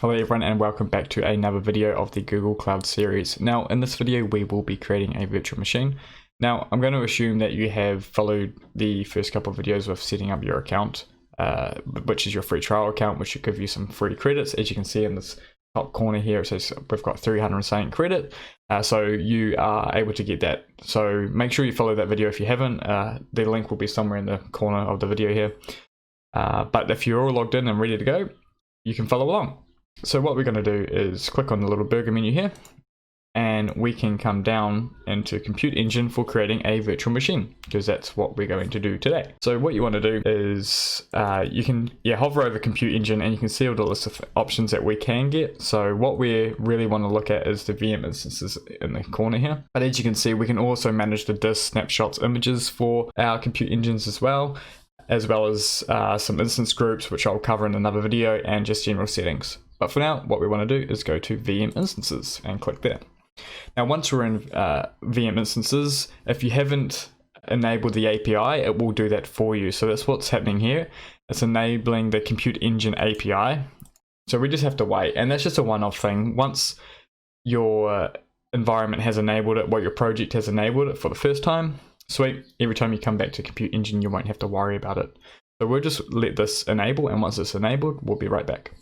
Hello everyone and welcome back to another video of the Google Cloud series. Now in this video we will be creating a virtual machine. Now I'm going to assume that you have followed the first couple of videos with setting up your account, which is your free trial account, which should give you some free credits. As you can see in this top corner here, it says we've got 300 something credit, so you are able to get that. So make sure you follow that video if you haven't. The link will be somewhere in the corner of the video here, but if you're all logged in and ready to go, you can follow along. So what we're going to do is click on the little burger menu here, and we can come down into Compute Engine for creating a virtual machine, because that's what we're going to do today. So what you want to do is you can hover over Compute Engine and you can see all the list of options that we can get. So what we really want to look at is the VM instances in the corner here. But as you can see, we can also manage the disk, snapshots, images for our Compute Engines as well as some instance groups, which I'll cover in another video, and just general settings. But for now, what we want to do is go to VM instances and click there. Now, once we're in VM instances, if you haven't enabled the API, it will do that for you. So that's what's happening here. It's enabling the Compute Engine API. So we just have to wait, and that's just a one-off thing. Once your environment has enabled it, your project has enabled it for the first time, sweet. Every time you come back to Compute Engine, you won't have to worry about it. So we'll just let this enable, and once it's enabled, we'll be right back.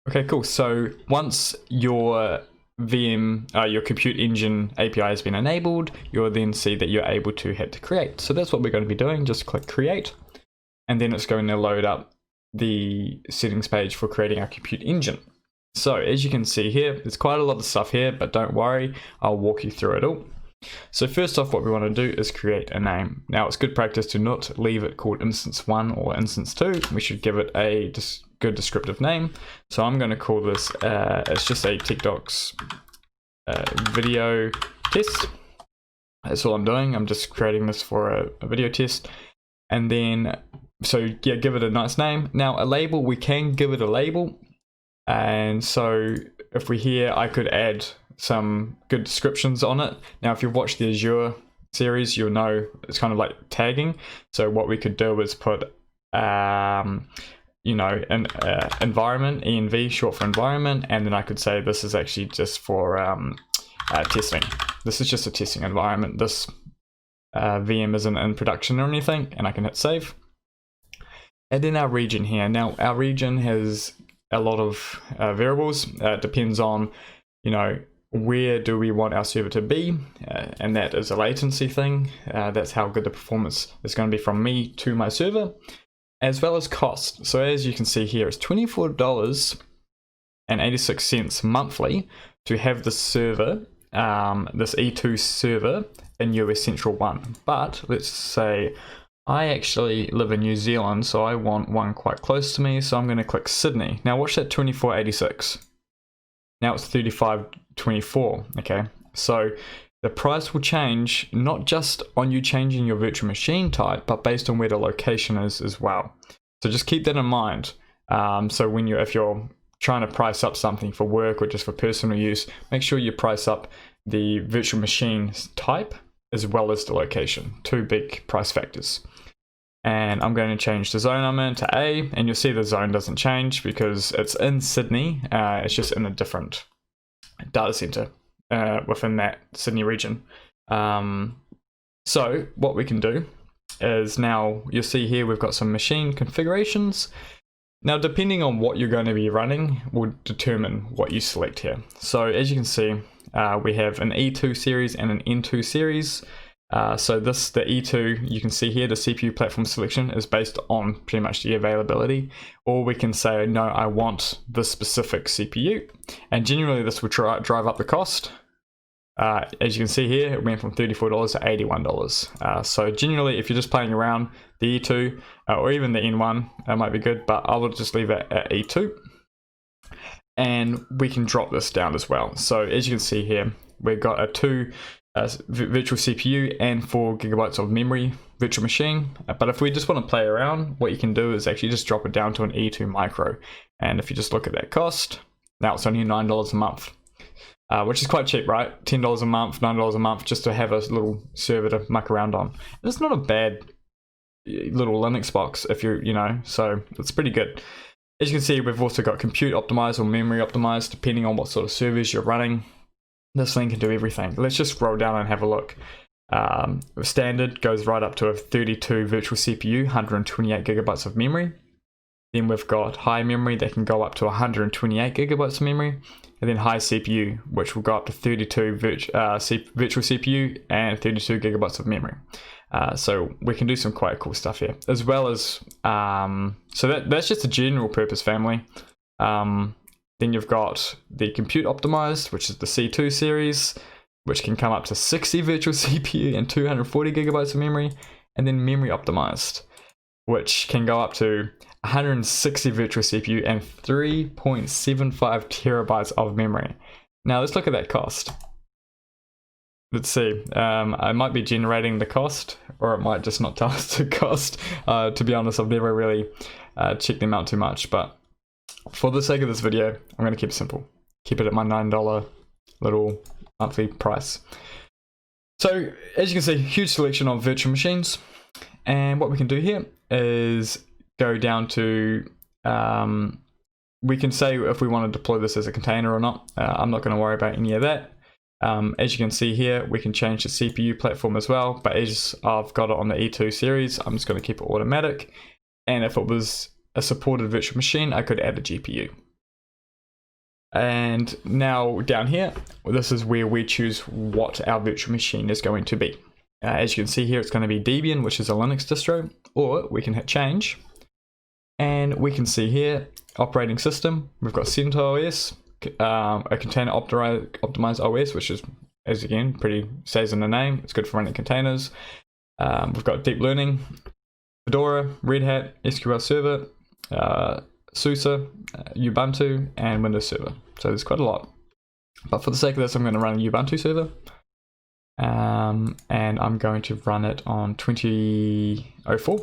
Okay, cool. So once your your Compute Engine API has been enabled, you'll then see that you're able to hit create. So that's what we're going to be doing. Just click create, and then it's going to load up the settings page for creating our Compute Engine. So as you can see here, there's quite a lot of stuff here, but don't worry, I'll walk you through it all. So first off, what we want to do is create a name. Now it's good practice to not leave it called instance 1 or instance 2. We should give it a good descriptive name. So I'm going to call this it's just a TechDocs video test. That's all I'm doing. I'm just creating this for a video test. And then so yeah, give it a nice name. Now a label, we can give it a label, and so if we here, I could add some good descriptions on it. Now if you've watched the Azure series, you'll know it's kind of like tagging. So what we could do is put you know, an environment, env, short for environment, and then I could say this is actually just for testing. This is just a testing environment. This VM isn't in production or anything, and I can hit save. And then our region here. Now our region has a lot of variables. It depends on, you know, where do we want our server to be, and that is a latency thing. That's how good the performance is going to be from me to my server, as well as cost. So as you can see here, it's $24.86 monthly to have the server, this E2 server in US Central 1. But let's say I actually live in New Zealand, so I want one quite close to me, so I'm going to click Sydney. Now watch that $24.86. Now it's $35.24, okay? So the price will change, not just on you changing your virtual machine type, but based on where the location is as well. So just keep that in mind. So when if you're trying to price up something for work or just for personal use, make sure you price up the virtual machine type as well as the location. Two big price factors. And I'm going to change the zone I'm in to A, and you'll see the zone doesn't change because it's in Sydney. It's just in a different data center within that Sydney region. So what we can do is, now you'll see here we've got some machine configurations. Now depending on what you're going to be running will determine what you select here. So as you can see, we have an E2 series and an N2 series. So the E2, you can see here, the CPU platform selection is based on pretty much the availability, or we can say, no, I want this specific CPU, and generally this will drive up the cost. As you can see here, it went from $34 to $81. So generally, if you're just playing around, the E2 or even the N1 might be good, but I will just leave it at E2. And we can drop this down as well. So as you can see here, we've got a virtual CPU and 4 gigabytes of memory virtual machine. But if we just want to play around, what you can do is actually just drop it down to an E2 micro. And if you just look at that cost, now it's only $9 a month. Which is quite cheap, right? $10 a month, $9 a month, just to have a little server to muck around on. And it's not a bad little Linux box if you know, so it's pretty good. As you can see, we've also got compute optimized or memory optimized, depending on what sort of servers you're running. This thing can do everything. Let's just scroll down and have a look. Standard goes right up to a 32 virtual CPU, 128 gigabytes of memory. Then we've got high memory that can go up to 128 gigabytes of memory. And then high CPU, which will go up to 32 virtual CPU and 32 gigabytes of memory. So we can do some quite cool stuff here, as well as, so that's just a general purpose family. Then you've got the compute optimized, which is the C2 series, which can come up to 60 virtual CPU and 240 gigabytes of memory. And then memory optimized, which can go up to 160 virtual CPU and 3.75 terabytes of memory. Now let's look at that cost. Let's see, I might be generating the cost, or it might just not tell us the cost. To be honest, I've never really checked them out too much, but for the sake of this video, I'm going to keep it simple. Keep it at my $9 little monthly price. So as you can see, huge selection of virtual machines. And what we can do here is go down to, we can say if we want to deploy this as a container or not. I'm not going to worry about any of that. As you can see here, we can change the CPU platform as well, but as I've got it on the E2 series, I'm just going to keep it automatic. And if it was a supported virtual machine, I could add a GPU. And now down here, this is where we choose what our virtual machine is going to be. As you can see here, it's going to be Debian, which is a Linux distro, or we can hit change. And we can see here, operating system, we've got CentOS, a container optimized OS, which is, as again, pretty stays in the name. It's good for running containers. We've got deep learning, Fedora, Red Hat, SQL Server, SUSE, Ubuntu, and Windows Server. So there's quite a lot. But for the sake of this, I'm going to run a Ubuntu server. And I'm going to run it on 2004.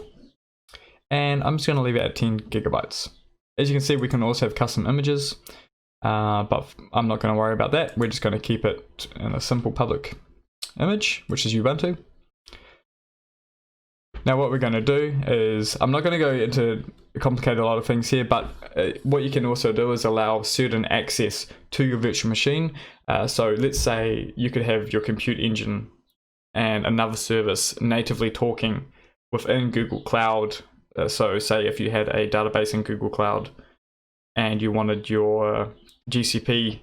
And I'm just going to leave it at 10 gigabytes. As you can see, we can also have custom images. But I'm not going to worry about that. We're just going to keep it in a simple public image, which is Ubuntu. Now what we're going to do is, I'm not going to go into complicate a lot of things here, but what you can also do is allow certain access to your virtual machine. So let's say you could have your compute engine and another service natively talking within Google Cloud. So say if you had a database in Google Cloud and you wanted your GCP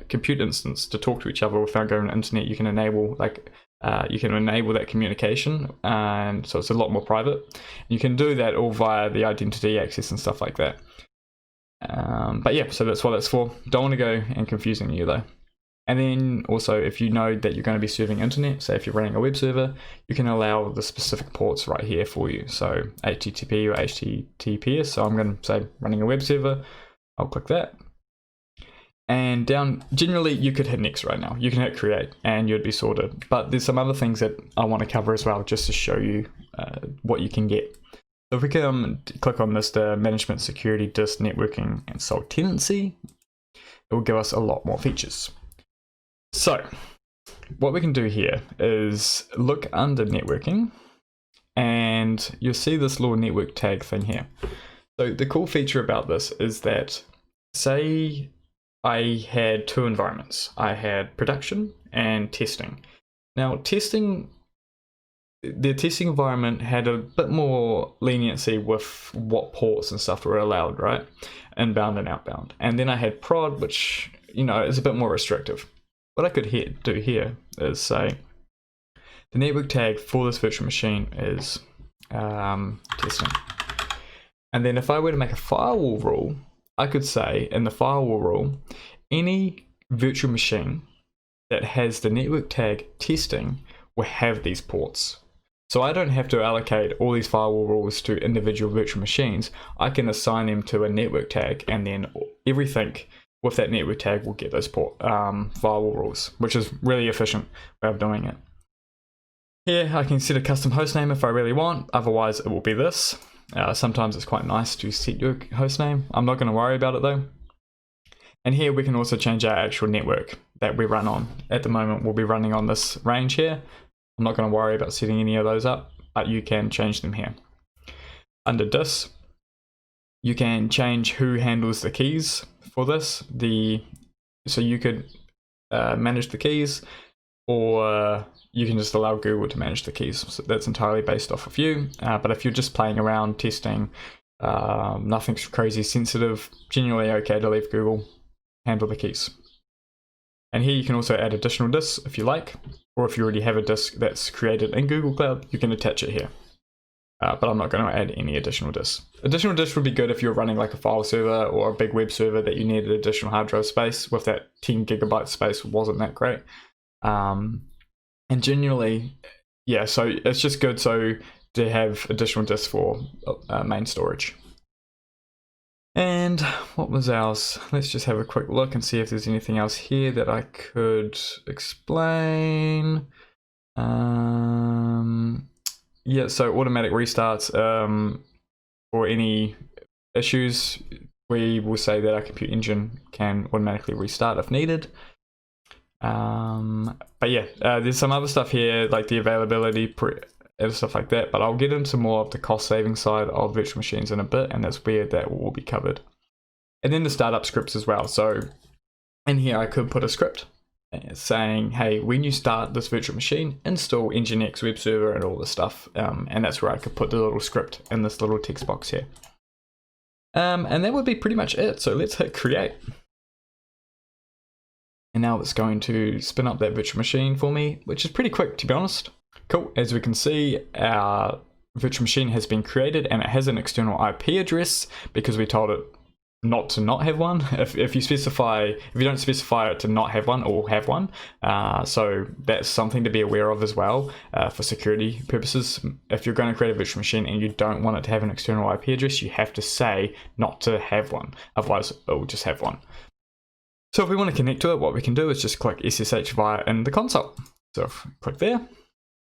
compute instance to talk to each other without going on the internet, you can enable that communication, and so it's a lot more private. You can do that all via the identity access and stuff like that. But yeah, so that's what that's for. Don't want to go and confusing you though. And then also, if you know that you're going to be serving internet, say if you're running a web server, you can allow the specific ports right here for you. So HTTP or HTTPS. So I'm going to say running a web server. I'll click that. And down, generally you could hit next right now. You can hit create and you'd be sorted. But there's some other things that I want to cover as well, just to show you what you can get. So if we can click on this, the management, security, disk, networking, and sole tenancy, it will give us a lot more features. So what we can do here is look under networking, and you'll see this little network tag thing here. So the cool feature about this is that, say I had two environments. I had production and testing. Now testing, the testing environment had a bit more leniency with what ports and stuff were allowed, right? Inbound and outbound. And then I had prod, which, you know, is a bit more restrictive. What I could do here is say the network tag for this virtual machine is testing. And then if I were to make a firewall rule, I could say in the firewall rule, any virtual machine that has the network tag testing will have these ports. So I don't have to allocate all these firewall rules to individual virtual machines. I can assign them to a network tag, and then everything with that network tag will get those firewall rules, which is really efficient way of doing it. Here I can set a custom hostname if I really want, otherwise it will be this. Sometimes it's quite nice to set your hostname. I'm not going to worry about it though. And here we can also change our actual network that we run on. At the moment we'll be running on this range here. I'm not going to worry about setting any of those up, but you can change them here. Under disk, You can change who handles the keys for this. So you could manage the keys, or you can just allow Google to manage the keys. So that's entirely based off of you. But if you're just playing around, testing, nothing's crazy sensitive, generally okay to leave Google handle the keys. And here you can also add additional disks if you like, or if you already have a disk that's created in Google Cloud, you can attach it here. But I'm not going to add any additional disks. Additional disks would be good if you're running like a file server or a big web server that you needed additional hard drive space. With that 10 gigabyte space wasn't that great. And generally, yeah, so it's just good to have additional disks for main storage. And what was else? Let's just have a quick look and see if there's anything else here that I could explain. Yeah, so automatic restarts for any issues. We will say that our compute engine can automatically restart if needed. But yeah, there's some other stuff here like the availability and stuff like that, but I'll get into more of the cost saving side of virtual machines in a bit, and that's where that will all be covered. And then the startup scripts as well. So in here I could put a script saying, hey, when you start this virtual machine, install Nginx web server and all this stuff, and that's where I could put the little script in this little text box here. And that would be pretty much it. So let's hit create. And now it's going to spin up that virtual machine for me, which is pretty quick, to be honest. Cool, as we can see, our virtual machine has been created and it has an external IP address because we told it not to not have one. If you don't specify it to not have one or have one, so that's something to be aware of as well for security purposes. If you're going to create a virtual machine and you don't want it to have an external IP address, you have to say not to have one, otherwise it will just have one. So if we want to connect to it, what we can do is just click SSH via in the console. So if we click there,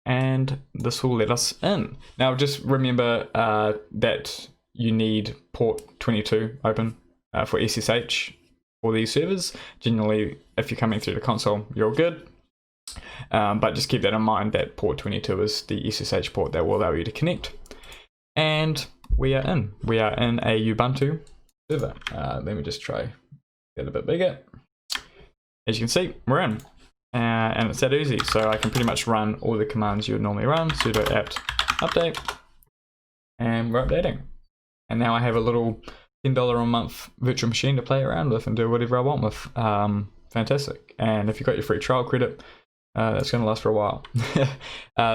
and this will let us in. Now just remember that you need port 22 open for SSH for these servers. Generally, if you're coming through the console, you're all good. But just keep that in mind that port 22 is the SSH port that will allow you to connect. And we are in. We are in a Ubuntu server. Let me just try get a bit bigger. As you can see, we're in. And it's that easy, so I can pretty much run all the commands you would normally run. Sudo apt update, and we're updating. And now I have a little $10 a month virtual machine to play around with and do whatever I want with. Fantastic. And if you've got your free trial credit, that's going to last for a while.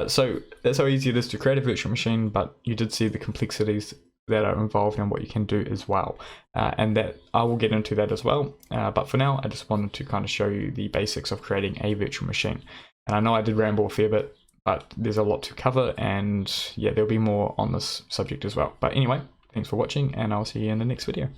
So that's how easy it is to create a virtual machine, but you did see the complexities that are involved in what you can do as well, and that I will get into that as well, but for now I just wanted to kind of show you the basics of creating a virtual machine. And I know I did ramble a fair bit, but there's a lot to cover, and yeah, there'll be more on this subject as well. But anyway, thanks for watching, and I'll see you in the next video.